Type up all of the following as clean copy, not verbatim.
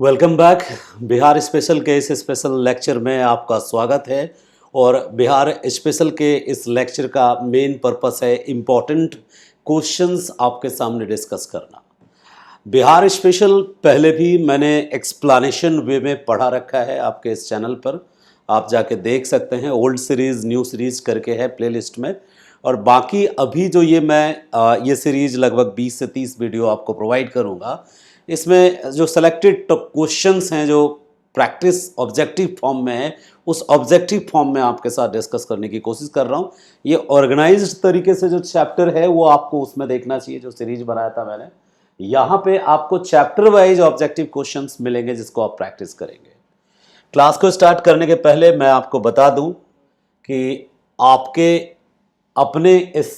Welcome back. Bihar special के इस special lecture में आपका स्वागत है। और बिहार स्पेशल के इस लेक्चर का मेन पर्पस है इम्पॉर्टेंट क्वेश्चंस आपके सामने डिस्कस करना। बिहार स्पेशल पहले भी मैंने एक्सप्लेनेशन वे में पढ़ा रखा है आपके इस चैनल पर, आप जाके देख सकते हैं। ओल्ड सीरीज़ न्यू सीरीज़ करके है प्लेलिस्ट में। और बाकी अभी जो ये सीरीज़ लगभग 20 से 30 वीडियो आपको प्रोवाइड करूँगा, इसमें जो सेलेक्टेड क्वेश्चंस हैं जो प्रैक्टिस ऑब्जेक्टिव फॉर्म में है, उस ऑब्जेक्टिव फॉर्म में आपके साथ डिस्कस करने की कोशिश कर रहा हूँ। ये ऑर्गेनाइज्ड तरीके से जो चैप्टर है वो आपको उसमें देखना चाहिए, जो सीरीज बनाया था मैंने। यहाँ पे आपको चैप्टर वाइज ऑब्जेक्टिव क्वेश्चंस मिलेंगे जिसको आप प्रैक्टिस करेंगे। क्लास को स्टार्ट करने के पहले मैं आपको बता दूं कि आपके अपने इस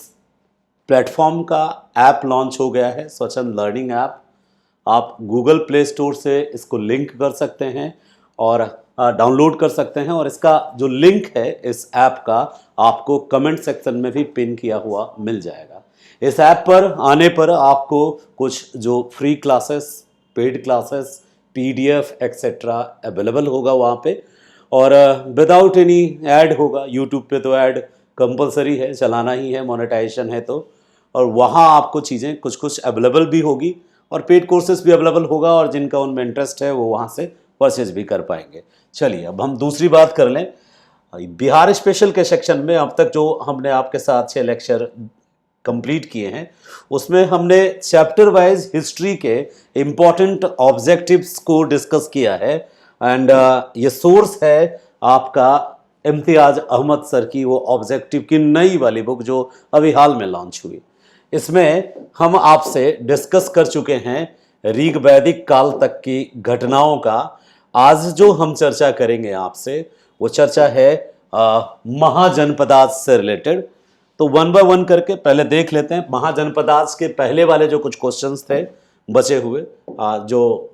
प्लेटफॉर्म का ऐप लॉन्च हो गया है, स्वच्छंद लर्निंग ऐप। आप गूगल प्ले स्टोर से इसको लिंक कर सकते हैं और डाउनलोड कर सकते हैं। और इसका जो लिंक है इस ऐप का आपको कमेंट सेक्शन में भी पिन किया हुआ मिल जाएगा। इस ऐप पर आने पर आपको कुछ जो free classes, paid classes, PDF etcetera available होगा वहाँ पे, और विदाउट एनी ऐड होगा। यूट्यूब पे तो ऐड कंपलसरी है, चलाना ही है, मोनेटाइजेशन है तो। और वहाँ आपको चीज़ें कुछ कुछ अवेलेबल भी होगी और पेड कोर्सेज भी अवेलेबल होगा, और जिनका उनमें इंटरेस्ट है वो वहाँ से परचेज भी कर पाएंगे। चलिए अब हम दूसरी बात कर लें। बिहार स्पेशल के सेक्शन में अब तक जो हमने आपके साथ 6 लेक्चर कंप्लीट किए हैं, उसमें हमने चैप्टर वाइज हिस्ट्री के इम्पॉर्टेंट ऑब्जेक्टिव्स को डिस्कस किया है। एंड ये सोर्स है आपका इम्तियाज अहमद सर की वो ऑब्जेक्टिव की नई वाली बुक जो अभी हाल में लॉन्च हुई। इसमें हम आपसे डिस्कस कर चुके हैं ऋग वैदिक काल तक की घटनाओं का। आज जो हम चर्चा करेंगे आपसे वो चर्चा है महाजनपदाज से रिलेटेड। तो वन बाय वन करके पहले देख लेते हैं। महाजनपदाज के पहले वाले जो कुछ क्वेश्चंस थे बचे हुए, जो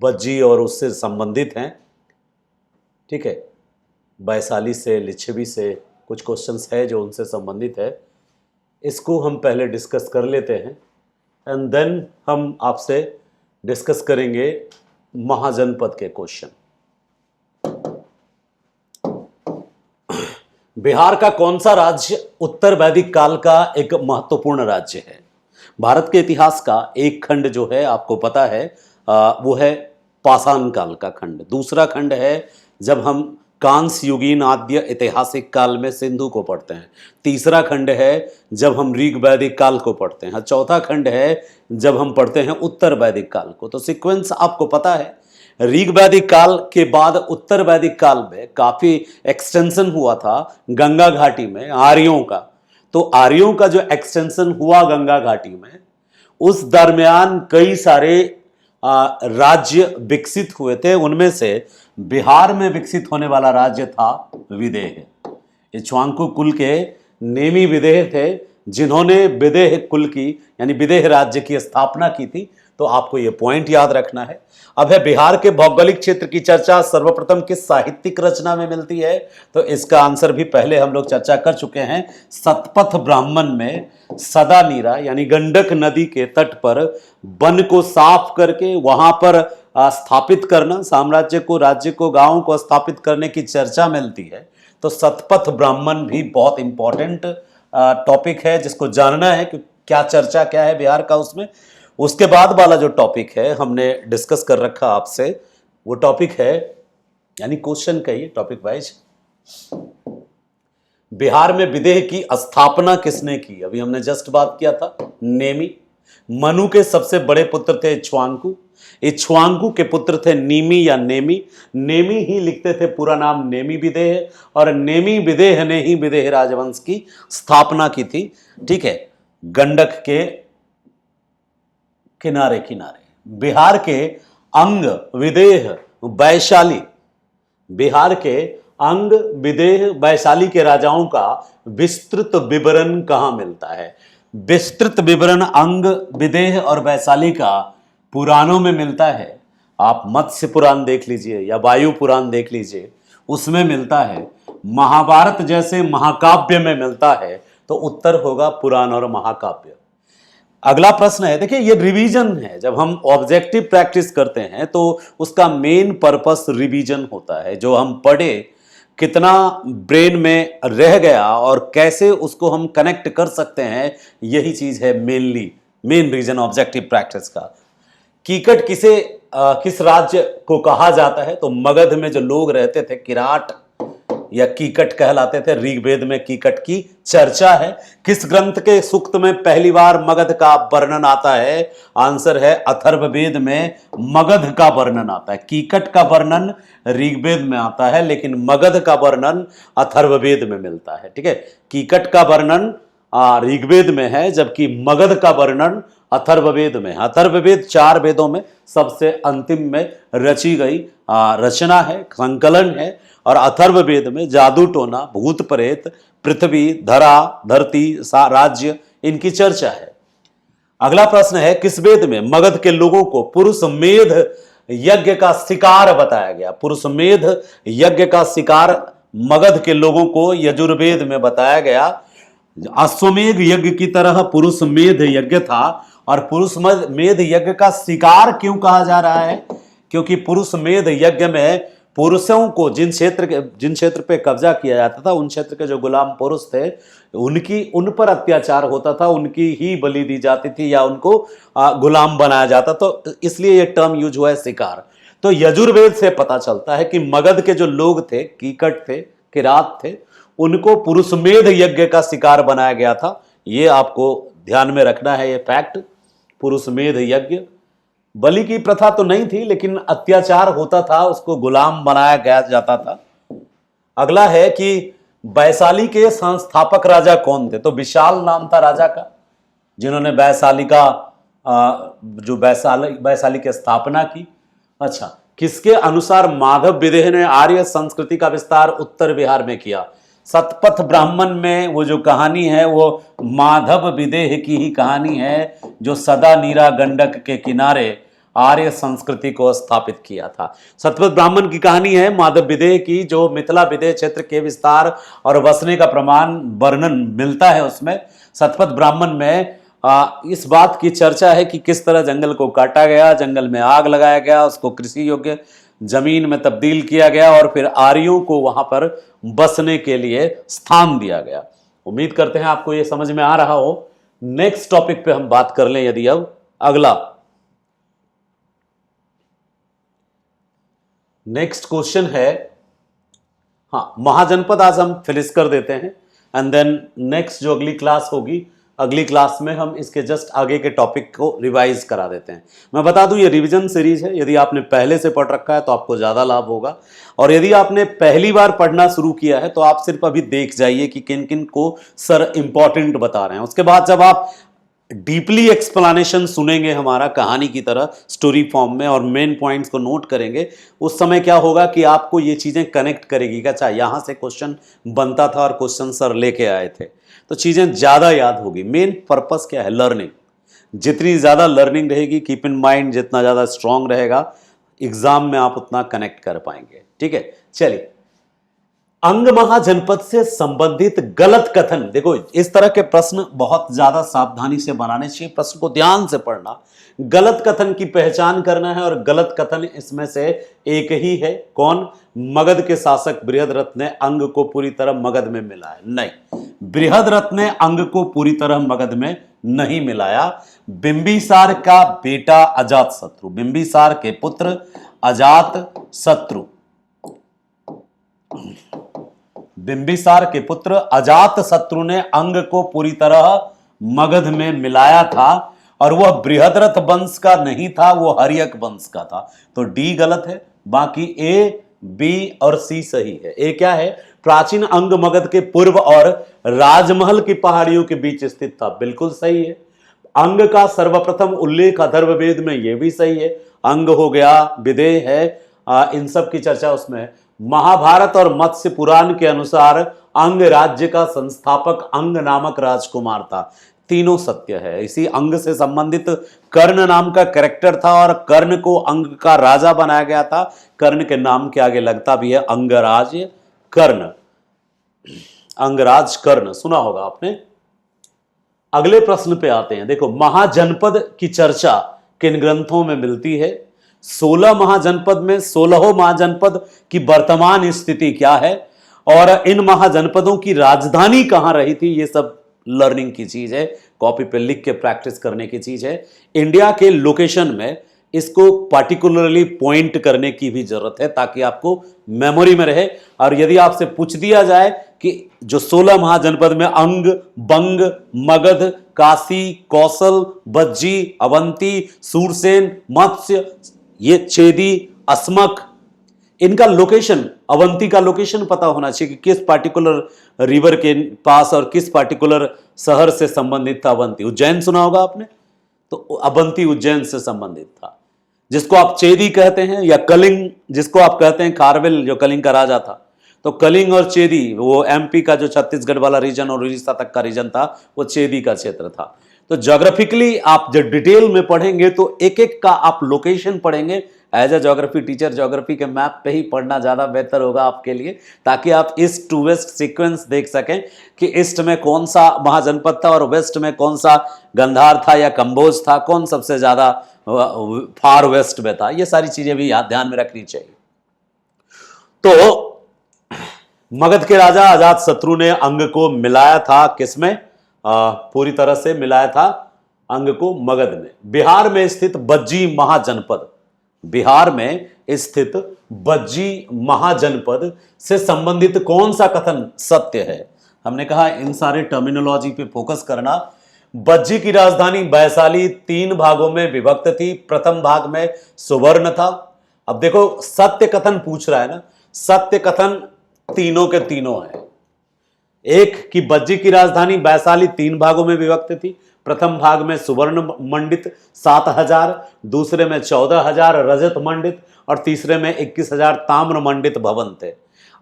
बज्जी और उससे संबंधित हैं, ठीक है, वैशाली से, लिच्छवी से कुछ क्वेश्चंस है जो उनसे संबंधित है। इसको हम पहले डिस्कस कर लेते हैं एंड देन हम आपसे डिस्कस करेंगे महाजनपद के क्वेश्चन। बिहार का कौन सा राज्य उत्तर वैदिक काल का एक महत्वपूर्ण राज्य है? भारत के इतिहास का एक खंड जो है आपको पता है, वो है पाषाण काल का खंड। दूसरा खंड है जब हम कांस्य युगीन आद्य ऐतिहासिक काल में सिंधु को पढ़ते हैं। तीसरा खंड है जब हम ऋग वैदिक काल को पढ़ते हैं। चौथा खंड है जब हम पढ़ते हैं उत्तर वैदिक काल को। तो सीक्वेंस आपको पता है। ऋग वैदिक काल के बाद उत्तर वैदिक काल में काफी एक्सटेंशन हुआ था गंगा घाटी में आर्यों का। तो आर्यों का जो एक्सटेंशन हुआ गंगा घाटी में, उस दरमियान कई सारे राज्य विकसित हुए थे। उनमें से बिहार में विकसित होने वाला राज्य था विदेह। इक्ष्वाकु कुल के नेमी विदेह थे जिन्होंने विदेह कुल की यानी विदेह राज्य की स्थापना की थी। तो आपको यह पॉइंट याद रखना है। अब है बिहार के भौगोलिक क्षेत्र की चर्चा सर्वप्रथम किस साहित्यिक रचना में मिलती है? तो इसका आंसर भी पहले हम लोग चर्चा कर चुके हैं। शतपथ ब्राह्मण में सदा नीरा यानी गंडक नदी के तट पर वन को साफ करके वहां पर स्थापित करना, साम्राज्य को, राज्य को, गांव को स्थापित करने की चर्चा मिलती है। तो शतपथ ब्राह्मण भी बहुत इंपॉर्टेंट टॉपिक है जिसको जानना है कि क्या चर्चा क्या है बिहार का उसमें। उसके बाद वाला जो टॉपिक है हमने डिस्कस कर रखा आपसे, वो टॉपिक है यानी क्वेश्चन कहिए टॉपिक वाइज, बिहार में विदेह की स्थापना किसने की? अभी हमने जस्ट बात किया था नेमी। मनु के सबसे बड़े पुत्र थे इक्ष्वाकु। इक्ष्वाकु के पुत्र थे नीमी या नेमी। नेमी ही लिखते थे पूरा नाम नेमी विदेह, और नेमी विदेह ने ही विदेह राजवंश की स्थापना की थी। ठीक है, गंडक के किनारे किनारे बिहार के अंग विदेह वैशाली, बिहार के अंग विदेह वैशाली के राजाओं का विस्तृत विवरण कहां मिलता है? विस्तृत विवरण अंग विदेह और वैशाली का पुराणों में मिलता है। आप मत्स्य पुराण देख लीजिए या वायु पुराण देख लीजिए, उसमें मिलता है। महाभारत जैसे महाकाव्य में मिलता है। तो उत्तर होगा पुराण और महाकाव्य। अगला प्रश्न है, देखिए ये रिवीजन है। जब हम ऑब्जेक्टिव प्रैक्टिस करते हैं तो उसका मेन पर्पस रिवीजन होता है। जो हम पढ़े कितना ब्रेन में रह गया और कैसे उसको हम कनेक्ट कर सकते हैं, यही चीज है मेन रीजन ऑब्जेक्टिव प्रैक्टिस का। कीकट किस राज्य को कहा जाता है? तो मगध में जो लोग रहते थे किराट या कीकट कहलाते थे। ऋग्वेद में कीकट की चर्चा है। किस ग्रंथ के सूक्त में पहली बार मगध का वर्णन आता है? आंसर है अथर्ववेद में मगध का वर्णन आता है। कीकट का वर्णन ऋग्वेद में आता है, लेकिन मगध का वर्णन अथर्ववेद में मिलता है। ठीक है, कीकट का वर्णन ऋग्वेद में है, जबकि मगध का वर्णन अथर्ववेद में है। अथर्ववेद 4 वेदों में सबसे अंतिम में रची गई रचना है, संकलन है। और अथर्ववेद में जादू टोना, भूत प्रेत, पृथ्वी, धरा, धरती, राज्य, इनकी चर्चा है। अगला प्रश्न है, किस वेद में मगध के लोगों को पुरुष मेध यज्ञ का शिकार बताया गया? पुरुष मेध यज्ञ का शिकार मगध के लोगों को यजुर्वेद में बताया गया। अश्वमेध यज्ञ की तरह पुरुष मेध यज्ञ था। और पुरुष मेध यज्ञ का शिकार क्यों कहा जा रहा है? क्योंकि पुरुष मेध यज्ञ में पुरुषों को जिन क्षेत्र पे कब्जा किया जाता था, उन क्षेत्र के जो गुलाम पुरुष थे उन पर अत्याचार होता था, उनकी ही बलि दी जाती थी या उनको गुलाम बनाया जाता। तो इसलिए ये टर्म यूज हुआ है शिकार। तो यजुर्वेद से पता चलता है कि मगध के जो लोग थे, कीकट थे, किरात थे, उनको पुरुषमेध यज्ञ का शिकार बनाया गया था। ये आपको ध्यान में रखना है, ये फैक्ट। पुरुषमेध यज्ञ, बलि की प्रथा तो नहीं थी, लेकिन अत्याचार होता था, उसको गुलाम बनाया गया जाता था। अगला है कि वैशाली के संस्थापक राजा कौन थे? तो विशाल नाम था राजा का, जिन्होंने वैशाली की स्थापना की। अच्छा, किसके अनुसार माधव विदेह ने आर्य संस्कृति का विस्तार उत्तर बिहार में किया? सतपथ ब्राह्मण में वो जो कहानी है वो माधव विदेह की ही कहानी है, जो सदा नीरा गंडक के किनारे आर्य संस्कृति को स्थापित किया था। सतपथ ब्राह्मण की कहानी है माधव विदेह की, जो मिथिला विदेह क्षेत्र के विस्तार और बसने का वर्णन मिलता है उसमें। सतपथ ब्राह्मण में इस बात की चर्चा है कि किस तरह जंगल को काटा गया, जंगल में आग लगाया गया, उसको कृषि योग्य जमीन में तब्दील किया गया और फिर आर्यों को वहां पर बसने के लिए स्थान दिया गया। उम्मीद करते हैं आपको यह समझ में आ रहा हो। नेक्स्ट टॉपिक पे हम बात कर लें यदि अब अगला नेक्स्ट क्वेश्चन है। हाँ, महाजनपद आज हम फिनिश कर देते हैं एंड देन नेक्स्ट जो अगली क्लास होगी, अगली क्लास में हम इसके जस्ट आगे के टॉपिक को रिवाइज करा देते हैं। मैं बता दूं ये रिवीजन सीरीज है। यदि आपने पहले से पढ़ रखा है तो आपको ज़्यादा लाभ होगा, और यदि आपने पहली बार पढ़ना शुरू किया है तो आप सिर्फ अभी देख जाइए कि किन किन को सर इंपॉर्टेंट बता रहे हैं। उसके बाद जब आप डीपली एक्सप्लेनेशन सुनेंगे हमारा कहानी की तरह स्टोरी फॉर्म में और मेन पॉइंट्स को नोट करेंगे, उस समय क्या होगा कि आपको ये चीज़ें कनेक्ट करेगी कि अच्छा यहाँ से क्वेश्चन बनता था और क्वेश्चन सर लेके आए थे, तो चीज़ें ज़्यादा याद होगी। मेन पर्पस क्या है? लर्निंग। जितनी ज़्यादा लर्निंग रहेगी, कीप इन माइंड जितना ज़्यादा स्ट्रांग रहेगा, एग्जाम में आप उतना कनेक्ट कर पाएंगे। ठीक है, चलिए। अंग महाजनपद से संबंधित गलत कथन, देखो इस तरह के प्रश्न बहुत ज्यादा सावधानी से बनाने चाहिए, प्रश्न को ध्यान से पढ़ना। गलत कथन की पहचान करना है और गलत कथन इसमें से एक ही है। कौन? मगध के शासक बृहद्रथ ने अंग को पूरी तरह मगध में मिलाया। नहीं, बृहद्रथ ने अंग को पूरी तरह मगध में नहीं मिलाया। बिंबिसार का बेटा अजातशत्रु, बिंबिसार के पुत्र अजातशत्रु, बिंबिसार के पुत्र अजातशत्रु ने अंग को पूरी तरह मगध में मिलाया था, और वह बृहद्रथ वंश का नहीं था, वो हर्यक वंश का था। तो डी गलत है, बाकी ए, बी और सी सही है। ए क्या है? प्राचीन अंग मगध के पूर्व और राजमहल की पहाड़ियों के बीच स्थित था, बिल्कुल सही है। अंग का सर्वप्रथम उल्लेख अथर्ववेद में, यह भी सही है। अंग हो गया, विदेह है, इन सब की चर्चा उसमें है। महाभारत और मत्स्य पुराण के अनुसार अंग राज्य का संस्थापक अंग नामक राजकुमार था, तीनों सत्य है। इसी अंग से संबंधित कर्ण नाम का कैरेक्टर था और कर्ण को अंग का राजा बनाया गया था। कर्ण के नाम के आगे लगता भी है अंगराज कर्ण, अंगराज कर्ण सुना होगा आपने। अगले प्रश्न पे आते हैं। देखो, महाजनपद की चर्चा किन ग्रंथों में मिलती है? 16 महाजनपद में 16 महाजनपद की वर्तमान स्थिति क्या है, और इन महाजनपदों की राजधानी कहां रही थी, ये सब लर्निंग की चीज है, कॉपी पे लिख के प्रैक्टिस करने की चीज है। इंडिया के लोकेशन में इसको पार्टिकुलरली पॉइंट करने की भी जरूरत है ताकि आपको मेमोरी में रहे। और यदि आपसे पूछ दिया जाए कि जो 16 महाजनपद में अंग, बंग, मगध, काशी, कौशल, बज्जी, अवंती, सूरसेन, मत्स्य, ये चेदी, अस्मक, इनका लोकेशन, अवंती का लोकेशन पता होना चाहिए कि किस पार्टिकुलर रिवर के पास और किस पार्टिकुलर शहर से संबंधित था। अवंती, उज्जैन सुना होगा आपने, तो अवंती उज्जैन से संबंधित था। जिसको आप चेदी कहते हैं, या कलिंग जिसको आप कहते हैं, खारवेल जो कलिंग का राजा था, तो कलिंग और चेदी, वो एमपी का जो छत्तीसगढ़ वाला रीजन और उड़ीसा तक का रीजन था, वो चेदी का क्षेत्र था। तो ज्योग्राफिकली आप जब डिटेल में पढ़ेंगे तो एक एक का आप लोकेशन पढ़ेंगे। As a geography teacher geography के मैप पे ही पढ़ना ज़्यादा बेहतर होगा आपके लिए, ताकि आप ईस्ट टू वेस्ट सीक्वेंस देख सकें कि ईस्ट में कौन सा महाजनपद था और वेस्ट में कौन सा गंधार था या कंबोज था, कौन सबसे ज़्यादा फार वेस्ट में था। ये सारी चीज़ें भी ध्यान में रखनी चाहिए। तो मगध के राजा अजातशत्रु ने अंग को मिलाया था किसमें? पूरी तरह से मिलाया था अंग को मगध में। बिहार में स्थित बज्जी महाजनपद, बिहार में स्थित बज्जी महाजनपद से संबंधित कौन सा कथन सत्य है? हमने कहा इन सारे टर्मिनोलॉजी पे फोकस करना। बज्जी की राजधानी वैशाली 3 भागों में विभक्त थी। प्रथम भाग में सुवर्ण था। अब देखो, सत्य कथन पूछ रहा है ना, सत्य कथन तीनों के तीनों है। एक कि बज्जी की राजधानी वैशाली 3 भागों में विभक्त थी। प्रथम भाग में सुवर्ण मंडित 7,000, दूसरे में 14,000 रजत मंडित और तीसरे में 21,000 ताम्र मंडित भवन थे।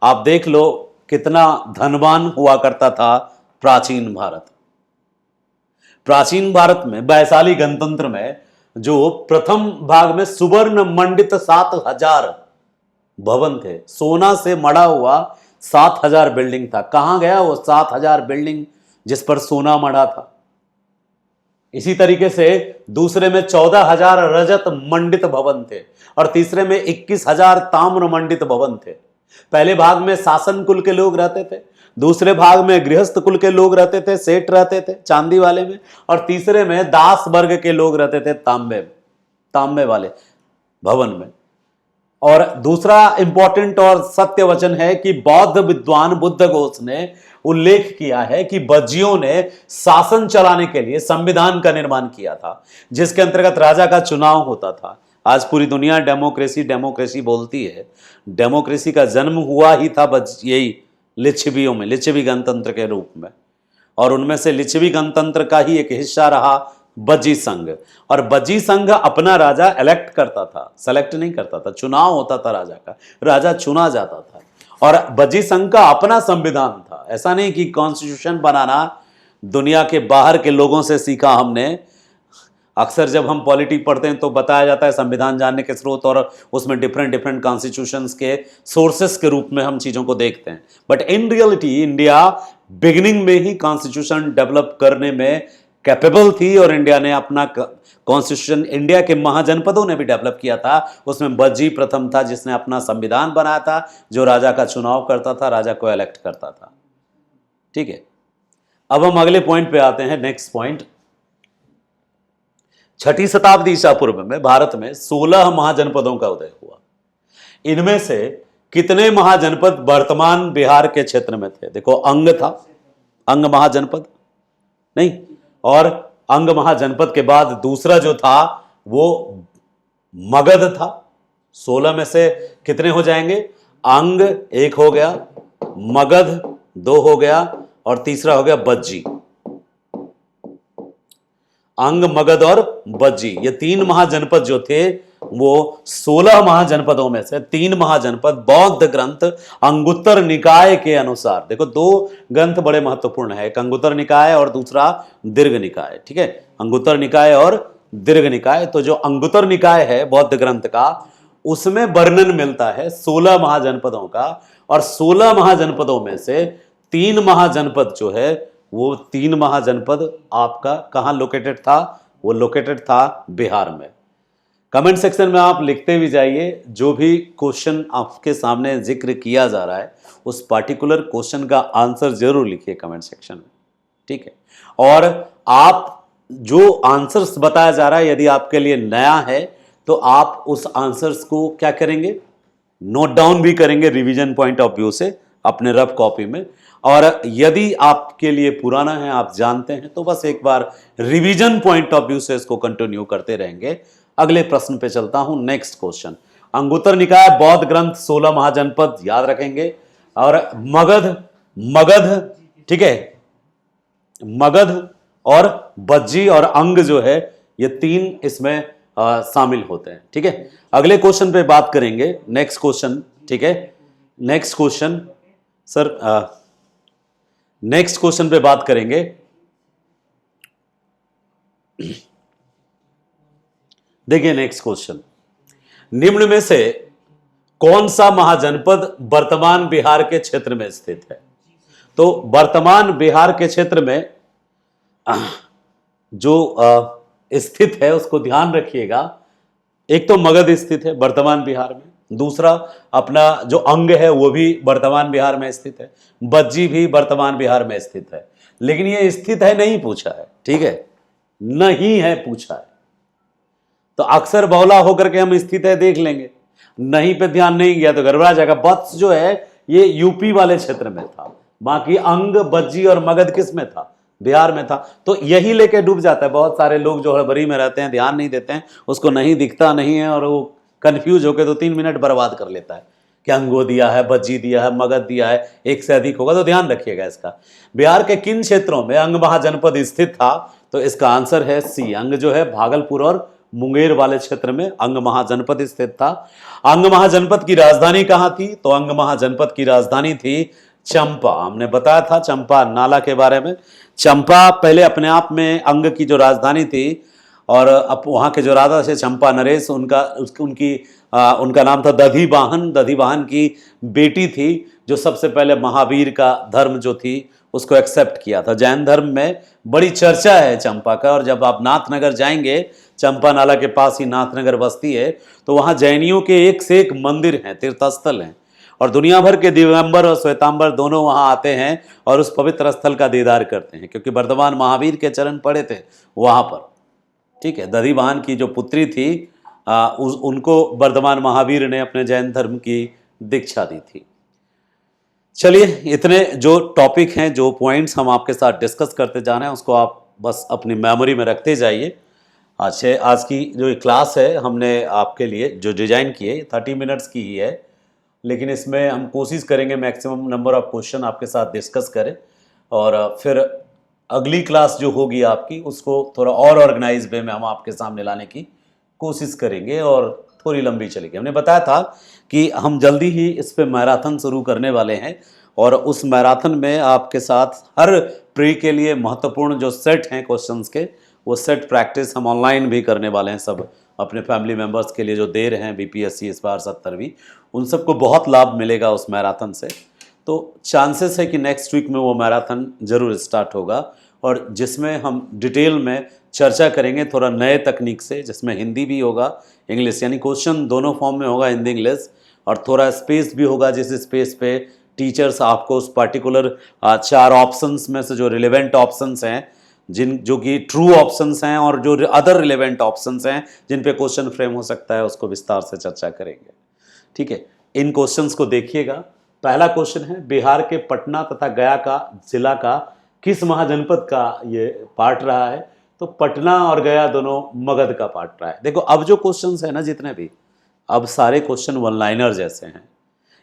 आप देख लो कितना धनवान हुआ करता था प्राचीन भारत। प्राचीन भारत में वैशाली गणतंत्र में जो प्रथम भाग में सुवर्ण मंडित 7,000 भवन थे, सोना से मढ़ा हुआ 7,000 बिल्डिंग था। कहां गया वो 7,000 बिल्डिंग जिस पर सोना मढ़ा था? इसी तरीके से दूसरे में 14,000 रजत मंडित भवन थे और तीसरे में 21,000 ताम्र मंडित भवन थे। पहले भाग में शासन कुल के लोग रहते थे, दूसरे भाग में गृहस्थ कुल के लोग रहते थे, सेठ रहते थे चांदी वाले में, और तीसरे में दास वर्ग के लोग रहते थे तांबे वाले भवन में। और दूसरा इंपॉर्टेंट और सत्य वचन है कि बौद्ध विद्वान बुद्ध घोष ने उल्लेख किया है कि बज्जियों ने शासन चलाने के लिए संविधान का निर्माण किया था, जिसके अंतर्गत राजा का चुनाव होता था। आज पूरी दुनिया डेमोक्रेसी डेमोक्रेसी बोलती है। डेमोक्रेसी का जन्म हुआ ही था यही लिच्छवियों में, लिच्छवी गणतंत्र के रूप में, और उनमें से लिच्छवी गणतंत्र का ही एक हिस्सा रहा बज्जी संघ। और बज्जी संघ अपना राजा इलेक्ट करता था, सेलेक्ट नहीं करता था। चुनाव होता था राजा का, राजा चुना जाता था, और बज्जी संघ का अपना संविधान था। ऐसा नहीं कि कॉन्स्टिट्यूशन बनाना दुनिया के बाहर के लोगों से सीखा हमने। अक्सर जब हम पॉलिटी पढ़ते हैं तो बताया जाता है संविधान जानने के स्रोत, और उसमें डिफरेंट कॉन्स्टिट्यूशंस के सोर्सेस के रूप में हम चीज़ों को देखते हैं। But in reality India beginning में ही कॉन्स्टिट्यूशन डेवलप करने में कैपेबल थी, और इंडिया ने अपना कॉन्स्टिट्यूशन इंडिया के महाजनपदों ने भी डेवलप किया था। उसमें बज्जी प्रथम था जिसने अपना संविधान बनाया था, जो राजा का चुनाव करता था, राजा को इलेक्ट करता था। ठीक है, अब हम अगले पॉइंट पे आते हैं। नेक्स्ट पॉइंट, 6ठी शताब्दी ईसा पूर्व में भारत में 16 महाजनपदों का उदय हुआ। इनमें से कितने महाजनपद वर्तमान बिहार के क्षेत्र में थे? देखो, अंग था, अंग महाजनपद नहीं, और अंग महाजनपद के बाद दूसरा जो था वो मगध था। 16 में से कितने हो जाएंगे? अंग 1 हो गया, मगध 2 हो गया, और तीसरा हो गया बज्जी। अंग, मगध और बज्जी, ये 3 महाजनपद जो थे वो 16 महाजनपदों में से 3 महाजनपद बौद्ध ग्रंथ अंगुत्तर निकाय के अनुसार, देखो 2 ग्रंथ बड़े महत्वपूर्ण है, एक अंगुत्तर निकाय और दूसरा दीर्घ निकाय। ठीक है, अंगुत्तर निकाय और दीर्घ निकाय। तो जो अंगुत्तर निकाय है बौद्ध ग्रंथ का, उसमें वर्णन मिलता है 16 महाजनपदों का, और 16 महाजनपदों में से 3 महाजनपद जो है वो 3 महाजनपद आपका कहाँ लोकेटेड था? वो लोकेटेड था बिहार में। कमेंट सेक्शन में आप लिखते भी जाइए, जो भी क्वेश्चन आपके सामने जिक्र किया जा रहा है उस पार्टिकुलर क्वेश्चन का आंसर जरूर लिखिए कमेंट सेक्शन में, ठीक है। और आप जो आंसर्स बताया जा रहा है यदि आपके लिए नया है तो आप उस आंसर्स को क्या करेंगे? नोट डाउन भी करेंगे रिवीजन पॉइंट ऑफ व्यू से अपने रफ कॉपी में। और यदि आपके लिए पुराना है, आप जानते हैं, तो बस एक बार रिवीजन पॉइंट ऑफ व्यू से इसको कंटिन्यू करते रहेंगे। अगले प्रश्न पे चलता हूं। नेक्स्ट क्वेश्चन, अंगुत्तर निकाय बौद्ध ग्रंथ 16 महाजनपद याद रखेंगे। और मगध, मगध, ठीक है, मगध और बज्जी और अंग जो है ये 3 इसमें शामिल होते हैं, ठीक है। अगले क्वेश्चन पे बात करेंगे, नेक्स्ट क्वेश्चन, ठीक है। Next question sir, next question पे बात करेंगे। देखिए नेक्स्ट क्वेश्चन, निम्न में से कौन सा महाजनपद वर्तमान बिहार के क्षेत्र में स्थित है? तो वर्तमान बिहार के क्षेत्र में जो स्थित है उसको ध्यान रखिएगा। एक तो मगध स्थित है वर्तमान बिहार में, दूसरा अपना जो अंग है वो भी वर्तमान बिहार में स्थित है, बज्जी भी वर्तमान बिहार में स्थित है। लेकिन ये स्थित है नहीं पूछा है, ठीक है, नहीं है पूछा है। तो अक्सर बहुला होकर के हम स्थित है देख लेंगे, नहीं पे ध्यान नहीं गया तो गड़बड़ा जाएगा। वत्स जो है ये यूपी वाले क्षेत्र में था, बाकी अंग, बज्जी और मगध किस में था? बिहार में था। तो यही लेके डूब जाता है। बहुत सारे लोग जो हड़बड़ी में रहते हैं, ध्यान नहीं देते हैं, उसको नहीं दिखता नहीं है और वो कंफ्यूज होकर तो 3 मिनट बर्बाद कर लेता है कि अंगो दिया है, बज्जी दिया है, मगध दिया है, एक से अधिक होगा। तो ध्यान रखिएगा इसका। बिहार के किन क्षेत्रों में अंग महाजनपद स्थित था? तो इसका आंसर है सी, अंग जो है भागलपुर और मुंगेर वाले क्षेत्र में अंग महाजनपद स्थित था। अंग महाजनपद की राजधानी कहां थी? तो अंग महाजनपद की राजधानी थी चंपा। हमने बताया था चंपा नाला के बारे में। चंपा पहले अपने आप में अंग की जो राजधानी थी और अब वहाँ के जो राजा थे चंपा नरेश, उनका नाम था दधिवाहन। दधिवाहन की बेटी थी जो सबसे पहले महावीर का धर्म जो थी उसको एक्सेप्ट किया था। जैन धर्म में बड़ी चर्चा है चंपा का। और जब आप नाथनगर जाएंगे, चंपा नाला के पास ही नाथनगर बस्ती है, तो वहाँ जैनियों के एक से एक मंदिर हैं, तीर्थस्थल हैं। और दुनिया भर के दिगंबर और श्वेतांबर दोनों वहाँ आते हैं और उस पवित्र स्थल का दीदार करते हैं, क्योंकि वर्धमान महावीर के चरण पड़े थे वहाँ पर, ठीक है। दधिवाहन की जो पुत्री थी उनको वर्धमान महावीर ने अपने जैन धर्म की दीक्षा दी थी। चलिए, इतने जो टॉपिक हैं, जो पॉइंट्स हम आपके साथ डिस्कस करते जा रहे हैं, उसको आप बस अपनी मेमोरी में रखते जाइए। आज की जो क्लास है हमने आपके लिए जो डिज़ाइन की है 30 मिनट्स की ही है, लेकिन इसमें हम कोशिश करेंगे मैक्सिमम नंबर ऑफ क्वेश्चन आपके साथ डिस्कस करें। और फिर अगली क्लास जो होगी आपकी उसको थोड़ा और ऑर्गेनाइज वे में हम आपके सामने लाने की कोशिश करेंगे और थोड़ी लंबी चलेगी। हमने बताया था कि हम जल्दी ही इस पे मैराथन शुरू करने वाले हैं और उस मैराथन में आपके साथ हर प्री के लिए महत्वपूर्ण जो सेट हैं क्वेश्चंस के, वो सेट प्रैक्टिस हम ऑनलाइन भी करने वाले हैं। सब अपने फैमिली मेम्बर्स के लिए जो दे रहे हैं बीपीएससी इस बार 70वीं, उन सबको बहुत लाभ मिलेगा उस मैराथन से। तो चांसेस है कि नेक्स्ट वीक में वो मैराथन ज़रूर स्टार्ट होगा और जिसमें हम डिटेल में चर्चा करेंगे थोड़ा नए तकनीक से, जिसमें हिंदी भी होगा, इंग्लिश, यानी क्वेश्चन दोनों फॉर्म में होगा, हिंदी इंग्लिश, और थोड़ा स्पेस भी होगा जिस स्पेस पे टीचर्स आपको उस पर्टिकुलर 4 ऑप्शंस में से जो रिलेवेंट ऑप्शंस हैं, जो कि ट्रू ऑप्शंस हैं और जो अदर रिलेवेंट ऑप्शंस हैं जिन पे क्वेश्चन फ्रेम हो सकता है, उसको विस्तार से चर्चा करेंगे, ठीक है। इन क्वेश्चंस को देखिएगा। पहला क्वेश्चन है, बिहार के पटना तथा गया का जिला का किस महाजनपद का ये पार्ट रहा है? तो पटना और गया दोनों मगध का पार्ट रहा है। देखो अब जो क्वेश्चंस है ना जितने भी, अब सारे क्वेश्चन वन लाइनर जैसे हैं,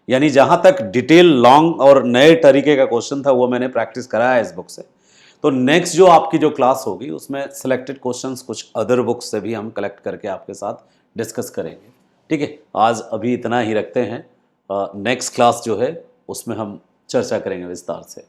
यानी जहां तक डिटेल लॉन्ग और नए तरीके का क्वेश्चन था वो मैंने प्रैक्टिस कराया है इस बुक से। तो नेक्स्ट जो आपकी जो क्लास होगी उसमें सिलेक्टेड क्वेश्चंस कुछ अदर बुक्स से भी हम कलेक्ट करके आपके साथ डिस्कस करेंगे, ठीक है। आज अभी इतना ही रखते हैं। नेक्स्ट क्लास जो है उसमें हम चर्चा करेंगे विस्तार से।